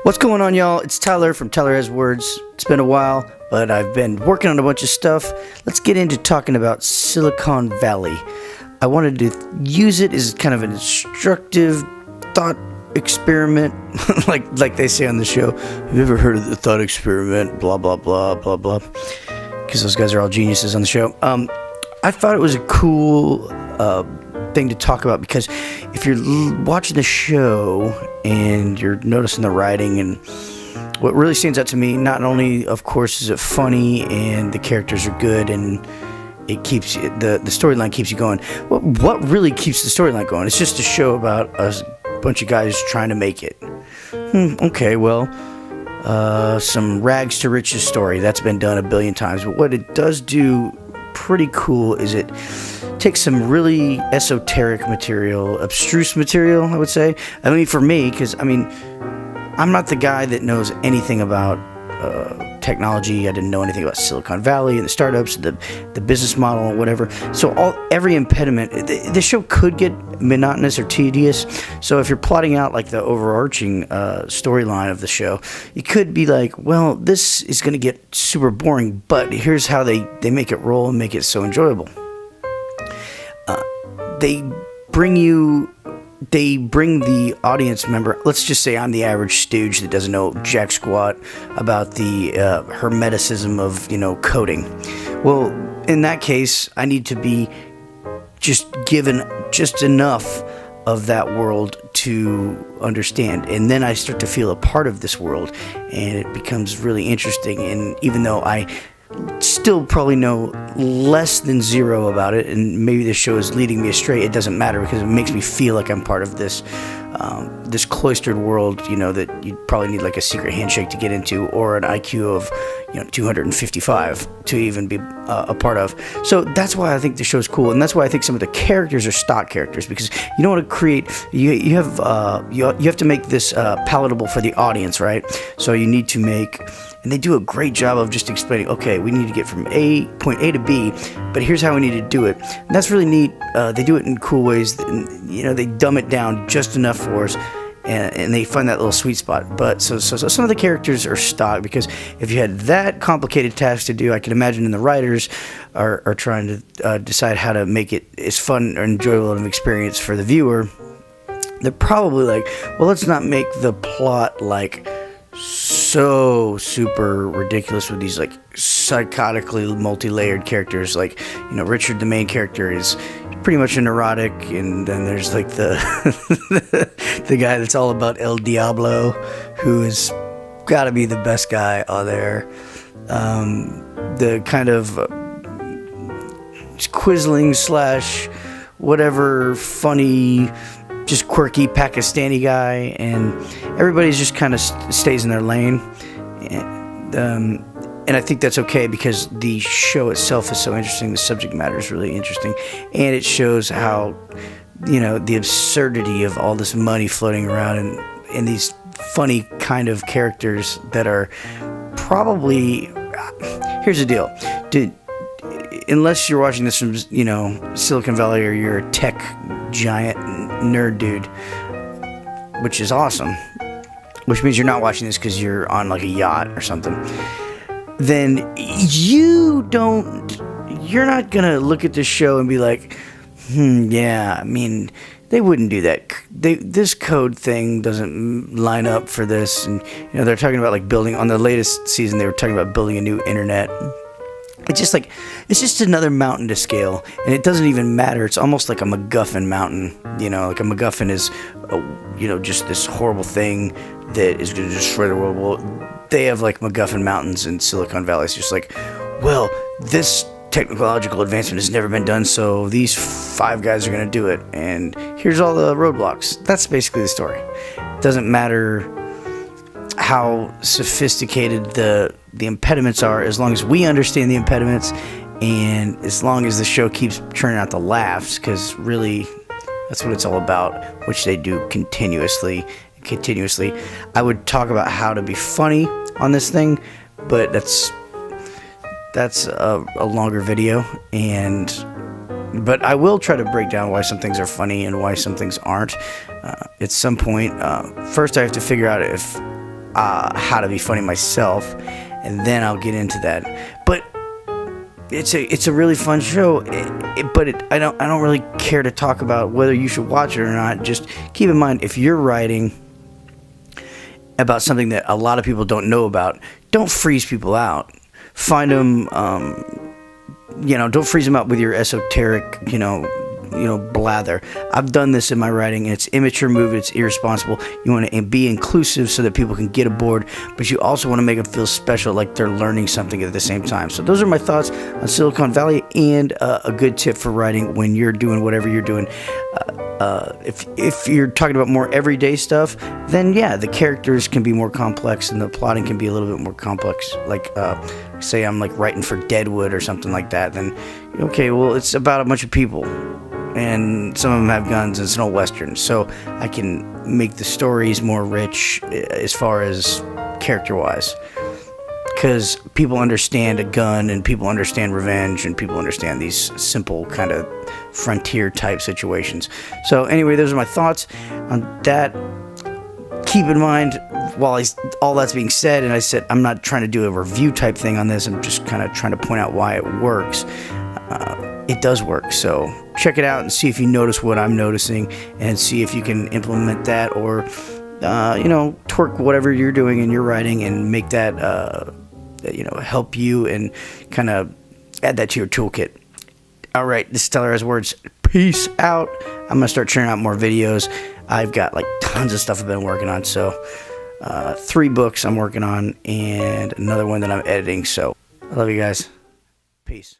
What's going on, y'all? It's Tyler from Tyler Has Words. It's been a while, but I've been working on a bunch of stuff. Let's get into talking about Silicon Valley. I wanted to use it as kind of an instructive thought experiment, like they say on the show. Have you ever heard of the thought experiment? Blah, blah, blah, blah, blah. Because those guys are all geniuses on the show. I thought it was a cool thing to talk about, because if you're watching the show and you're noticing the writing, and what really stands out to me, not only of course is it funny and the characters are good and it keeps the storyline keeps you going. What really keeps the storyline going? It's just a show about a bunch of guys trying to make it. Okay, well, some rags to riches story that's been done a billion times, but what it does do pretty cool is it takes some really esoteric material, abstruse material, I would say. I mean, for me, because I'm not the guy that knows anything about technology. I didn't know anything about Silicon Valley and the startups, the business model, and whatever. So every impediment, the show could get monotonous or tedious. So if you're plotting out like the overarching storyline of the show, you could be like, well, this is going to get super boring, but here's how they make it roll and make it so enjoyable. They bring the audience member. Let's just say I'm the average stooge that doesn't know jack squat about the hermeticism of coding. Well, in that case, I need to be just given just enough of that world to understand, and then I start to feel a part of this world, and it becomes really interesting. And even though I still probably know less than zero about it, and maybe the show is leading me astray, it doesn't matter, because it makes me feel like I'm part of this this cloistered world, that you'd probably need like a secret handshake to get into, or an IQ of 255 to even be a part of. So that's why I think the show's cool, and that's why I think some of the characters are stock characters, because you don't want to create you have to make this palatable for the audience, right? So you need to make, and they do a great job of just explaining, okay, we need to get from point A to B, but here's how we need to do it. And that's really neat. They do it in cool ways. They dumb it down just enough for us, and they find that little sweet spot. But so some of the characters are stock, because if you had that complicated task to do, I can imagine, and the writers are trying to decide how to make it as fun or enjoyable of an experience for the viewer, they're probably like, well, let's not make the plot like so super ridiculous with these like psychotically multi-layered characters. Like, Richard, the main character, is pretty much a neurotic, and then there's like the the guy that's all about El Diablo, who has got to be the best guy on there. The kind of quizzling / whatever funny, just quirky Pakistani guy, and everybody's just kind of stays in their lane, and I think that's okay, because the show itself is so interesting. The subject matter is really interesting, and it shows how the absurdity of all this money floating around, and these funny kind of characters that are probably. Here's the deal, dude. Unless you're watching this from Silicon Valley, or you're a tech giant nerd dude, which is awesome, which means you're not watching this because you're on like a yacht or something, then you're not gonna look at this show and be like, yeah, they wouldn't do that. This code thing doesn't line up for this. And they're talking about like building, on the latest season, they were talking about building a new internet. It's just another mountain to scale, and it doesn't even matter. It's almost like a MacGuffin mountain, like a MacGuffin is, just this horrible thing that is going to destroy the world. Well, they have like MacGuffin mountains in Silicon Valley. It's just like, well, this technological advancement has never been done, so these 5 guys are going to do it, and here's all the roadblocks. That's basically the story. It doesn't matter how sophisticated the impediments are, as long as we understand the impediments, and as long as the show keeps churning out the laughs, because really that's what it's all about, which they do continuously. I would talk about how to be funny on this thing, but that's a longer video, but I will try to break down why some things are funny and why some things aren't. At some point, first I have to figure out if how to be funny myself, and then I'll get into that. But it's a really fun show. I don't really care to talk about whether you should watch it or not. Just keep in mind, if you're writing about something that a lot of people don't know about, don't freeze people out. Find them, don't freeze them out with your esoteric, blather. I've done this in my writing, and it's immature move, it's irresponsible. You want to be inclusive so that people can get aboard, but you also want to make them feel special, like they're learning something at the same time. So those are my thoughts on Silicon Valley, and a good tip for writing when you're doing whatever you're doing. If you're talking about more everyday stuff, then yeah, the characters can be more complex and the plotting can be a little bit more complex. Like, say I'm like writing for Deadwood or something like that, then okay, well, it's about a bunch of people, and some of them have guns, and it's no Western, so I can make the stories more rich as far as character-wise, because people understand a gun, and people understand revenge, and people understand these simple kind of frontier-type situations. So anyway, those are my thoughts on that. Keep in mind, while all that's being said, and I said I'm not trying to do a review type thing on this, I'm just kind of trying to point out why it works. It does work, so check it out and see if you notice what I'm noticing, and see if you can implement that, or twerk whatever you're doing in your writing and make that help you, and kind of add that to your toolkit. All right, this is Tyler Has Words. Peace out. I'm gonna start churning out more videos. I've got like tons of stuff I've been working on, so 3 books I'm working on, and another one that I'm editing. So I love you guys. Peace.